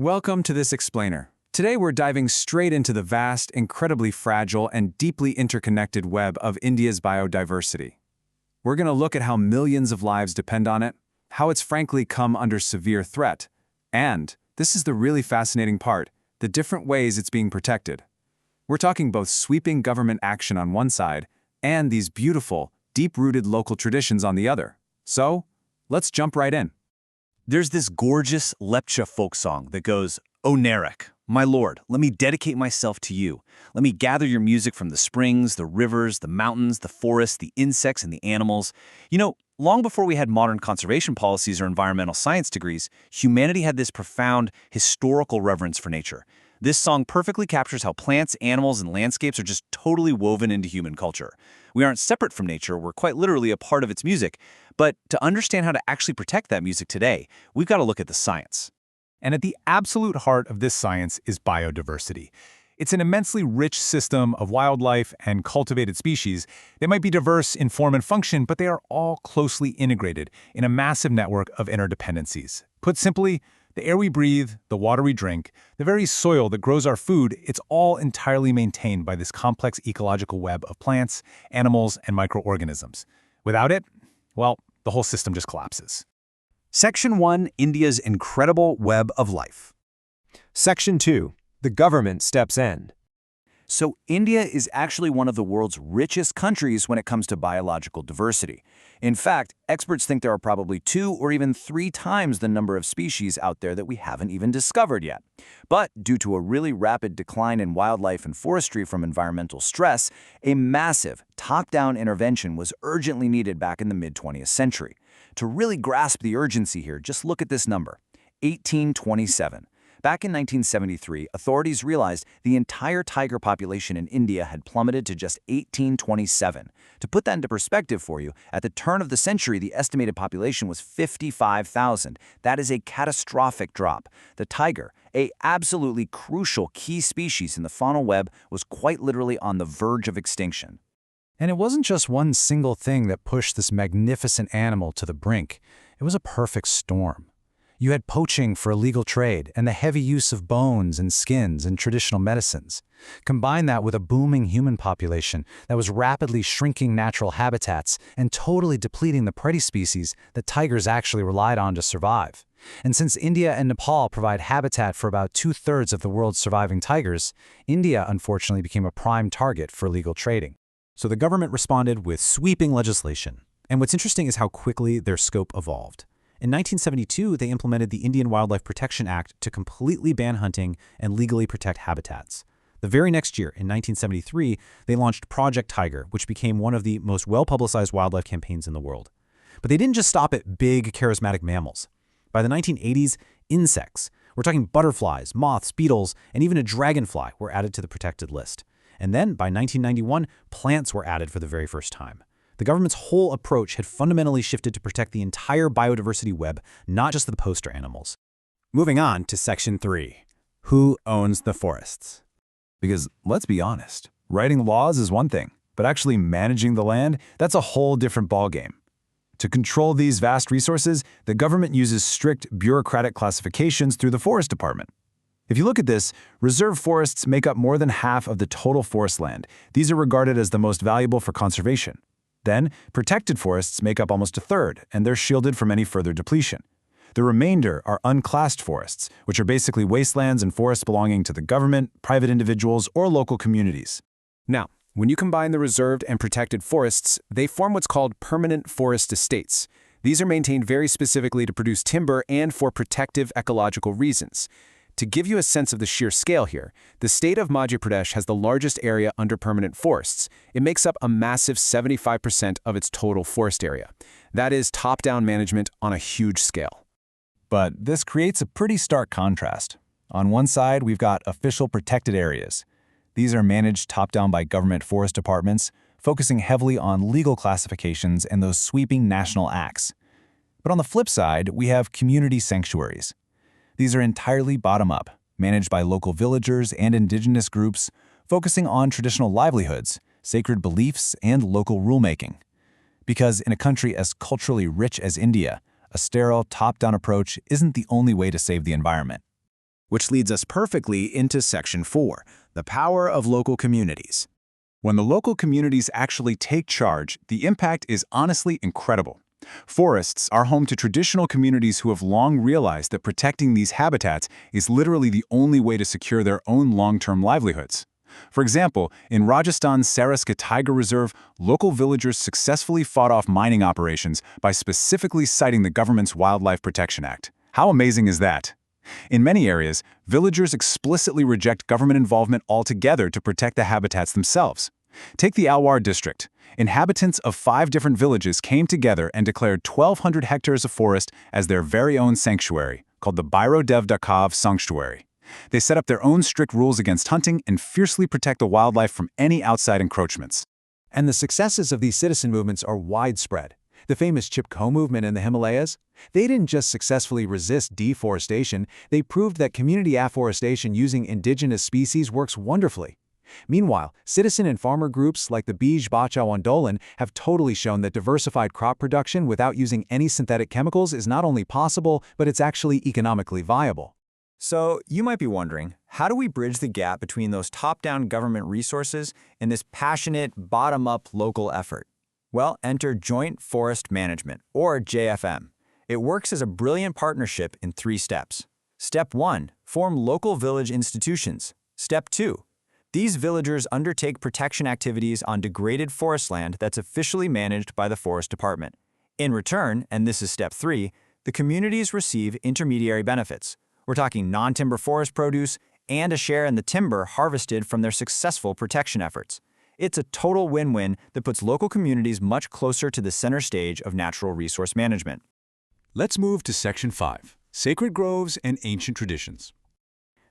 Welcome to this explainer. Today we're diving straight into the vast, incredibly fragile, and deeply interconnected web of India's biodiversity. We're going to look at how millions of lives depend on it, how it's frankly come under severe threat, and, this is the really fascinating part, the different ways it's being protected. We're talking both sweeping government action on one side and these beautiful, deep-rooted local traditions on the other. So, let's jump right in. There's this gorgeous Lepcha folk song that goes, "O Narek, my lord, let me dedicate myself to you. Let me gather your music from the springs, the rivers, the mountains, the forests, the insects, and the animals." You know, long before we had modern conservation policies or environmental science degrees, humanity had this profound historical reverence for nature. This song perfectly captures how plants, animals, and landscapes are just totally woven into human culture. We aren't separate from nature, we're quite literally a part of its music. But to understand how to actually protect that music today, we've got to look at the science. And at the absolute heart of this science is biodiversity. It's an immensely rich system of wildlife and cultivated species. They might be diverse in form and function, but they are all closely integrated in a massive network of interdependencies. Put simply, the air we breathe, the water we drink, the very soil that grows our food, it's all entirely maintained by this complex ecological web of plants, animals, and microorganisms. Without it, well, the whole system just collapses. Section 1, India's incredible web of life. Section 2, the government steps in. So India is actually one of the world's richest countries when it comes to biological diversity. In fact, experts think there are probably 2 or even 3 times the number of species out there that we haven't even discovered yet. But due to a really rapid decline in wildlife and forestry from environmental stress, a massive top-down intervention was urgently needed back in the mid-20th century. To really grasp the urgency here, just look at this number, 1827. Back in 1973, authorities realized the entire tiger population in India had plummeted to just 1827. To put that into perspective for you, at the turn of the century, the estimated population was 55,000. That is a catastrophic drop. The tiger, an absolutely crucial key species in the faunal web, was quite literally on the verge of extinction. And it wasn't just one single thing that pushed this magnificent animal to the brink. It was a perfect storm. You had poaching for illegal trade and the heavy use of bones and skins in traditional medicines. Combine that with a booming human population that was rapidly shrinking natural habitats and totally depleting the prey species that tigers actually relied on to survive. And since India and Nepal provide habitat for about 2/3 of the world's surviving tigers, India unfortunately became a prime target for illegal trading. So the government responded with sweeping legislation. And what's interesting is how quickly their scope evolved. In 1972, they implemented the Indian Wildlife Protection Act to completely ban hunting and legally protect habitats. The very next year, in 1973, they launched Project Tiger, which became one of the most well-publicized wildlife campaigns in the world. But they didn't just stop at big, charismatic mammals. By the 1980s, insects, we're talking butterflies, moths, beetles, and even a dragonfly were added to the protected list. And then, by 1991, plants were added for the very first time. The government's whole approach had fundamentally shifted to protect the entire biodiversity web, not just the poster animals. Moving on to Section 3. Who owns the forests? Because, let's be honest, writing laws is one thing, but actually managing the land, that's a whole different ballgame. To control these vast resources, the government uses strict bureaucratic classifications through the Forest Department. If you look at this, reserve forests make up more than half of the total forest land. These are regarded as the most valuable for conservation. Then, protected forests make up almost 1/3, and they're shielded from any further depletion. The remainder are unclassed forests, which are basically wastelands and forests belonging to the government, private individuals, or local communities. Now, when you combine the reserved and protected forests, they form what's called permanent forest estates. These are maintained very specifically to produce timber and for protective ecological reasons. To give you a sense of the sheer scale here, the state of Madhya Pradesh has the largest area under permanent forests. It makes up a massive 75% of its total forest area. That is top-down management on a huge scale. But this creates a pretty stark contrast. On one side, we've got official protected areas. These are managed top-down by government forest departments, focusing heavily on legal classifications and those sweeping national acts. But on the flip side, we have community sanctuaries. These are entirely bottom-up, managed by local villagers and indigenous groups, focusing on traditional livelihoods, sacred beliefs, and local rulemaking. Because in a country as culturally rich as India, a sterile, top-down approach isn't the only way to save the environment. Which leads us perfectly into Section 4, the power of local communities. When the local communities actually take charge, the impact is honestly incredible. Forests are home to traditional communities who have long realized that protecting these habitats is literally the only way to secure their own long-term livelihoods. For example, in Rajasthan's Saraska Tiger Reserve, local villagers successfully fought off mining operations by specifically citing the government's Wildlife Protection Act. How amazing is that? In many areas, villagers explicitly reject government involvement altogether to protect the habitats themselves. Take the Alwar district. Inhabitants of 5 different villages came together and declared 1,200 hectares of forest as their very own sanctuary, called the Bairo Dev Dakav Sanctuary. They set up their own strict rules against hunting and fiercely protect the wildlife from any outside encroachments. And the successes of these citizen movements are widespread. The famous Chipko movement in the Himalayas? They didn't just successfully resist deforestation, they proved that community afforestation using indigenous species works wonderfully. Meanwhile, citizen and farmer groups like the Bij Bachao Andolan have totally shown that diversified crop production without using any synthetic chemicals is not only possible, but it's actually economically viable. So, you might be wondering, how do we bridge the gap between those top-down government resources and this passionate, bottom-up local effort? Well, enter Joint Forest Management, or JFM. It works as a brilliant partnership in 3 steps. Step 1. Form local village institutions. Step 2. These villagers undertake protection activities on degraded forest land that's officially managed by the Forest Department. In return, and this is Step 3, the communities receive intermediary benefits. We're talking non-timber forest produce and a share in the timber harvested from their successful protection efforts. It's a total win-win that puts local communities much closer to the center stage of natural resource management. Let's move to Section 5, Sacred Groves and Ancient Traditions.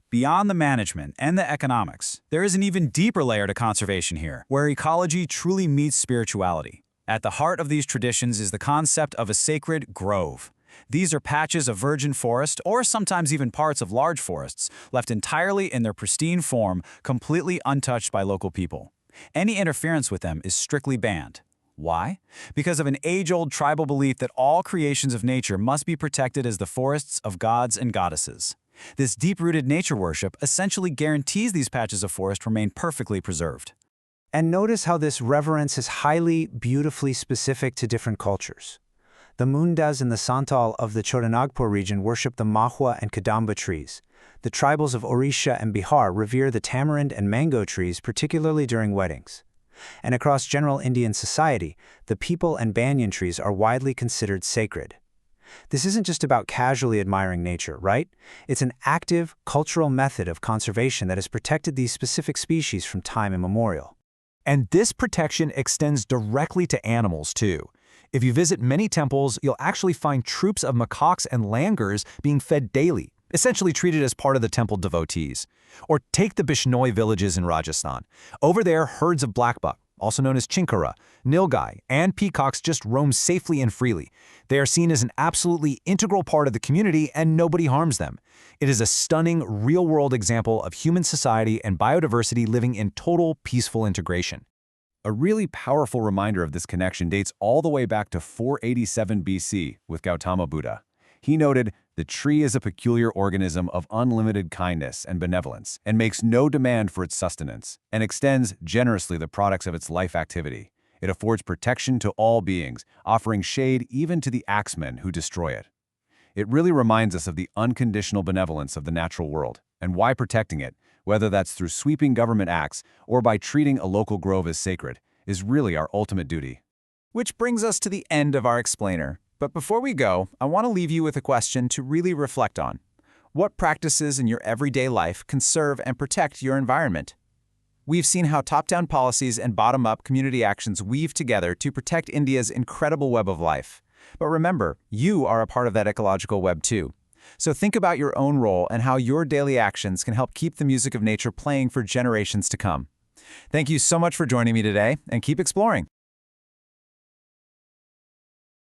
Beyond the management and the economics, there is an even deeper layer to conservation here, where ecology truly meets spirituality. At the heart of these traditions is the concept of a sacred grove. These are patches of virgin forest, or sometimes even parts of large forests, left entirely in their pristine form, completely untouched by local people. Any interference with them is strictly banned. Why? Because of an age-old tribal belief that all creations of nature must be protected as the forests of gods and goddesses. This deep-rooted nature worship essentially guarantees these patches of forest remain perfectly preserved. And notice how this reverence is highly, beautifully specific to different cultures. The Mundas and the Santal of the Chotanagpur region worship the Mahua and Kadamba trees. The tribals of Orisha and Bihar revere the tamarind and mango trees, particularly during weddings. And across general Indian society, the peepal and banyan trees are widely considered sacred. This isn't just about casually admiring nature, right? It's an active, cultural method of conservation that has protected these specific species from time immemorial. And this protection extends directly to animals, too. If you visit many temples, you'll actually find troops of macaques and langurs being fed daily, essentially treated as part of the temple devotees. Or take the Bishnoi villages in Rajasthan. Over there, herds of blackbuck, also known as chinkara, nilgai, and peacocks just roam safely and freely. They are seen as an absolutely integral part of the community and nobody harms them. It is a stunning, real-world example of human society and biodiversity living in total peaceful integration. A really powerful reminder of this connection dates all the way back to 487 BC with Gautama Buddha. He noted, "The tree is a peculiar organism of unlimited kindness and benevolence, and makes no demand for its sustenance, and extends generously the products of its life activity. It affords protection to all beings, offering shade even to the axemen who destroy it." It really reminds us of the unconditional benevolence of the natural world, and why protecting it, whether that's through sweeping government acts or by treating a local grove as sacred, is really our ultimate duty. Which brings us to the end of our explainer. But before we go, I want to leave you with a question to really reflect on. What practices in your everyday life conserve and protect your environment? We've seen how top-down policies and bottom-up community actions weave together to protect India's incredible web of life. But remember, you are a part of that ecological web too. So think about your own role and how your daily actions can help keep the music of nature playing for generations to come. Thank you so much for joining me today, and keep exploring.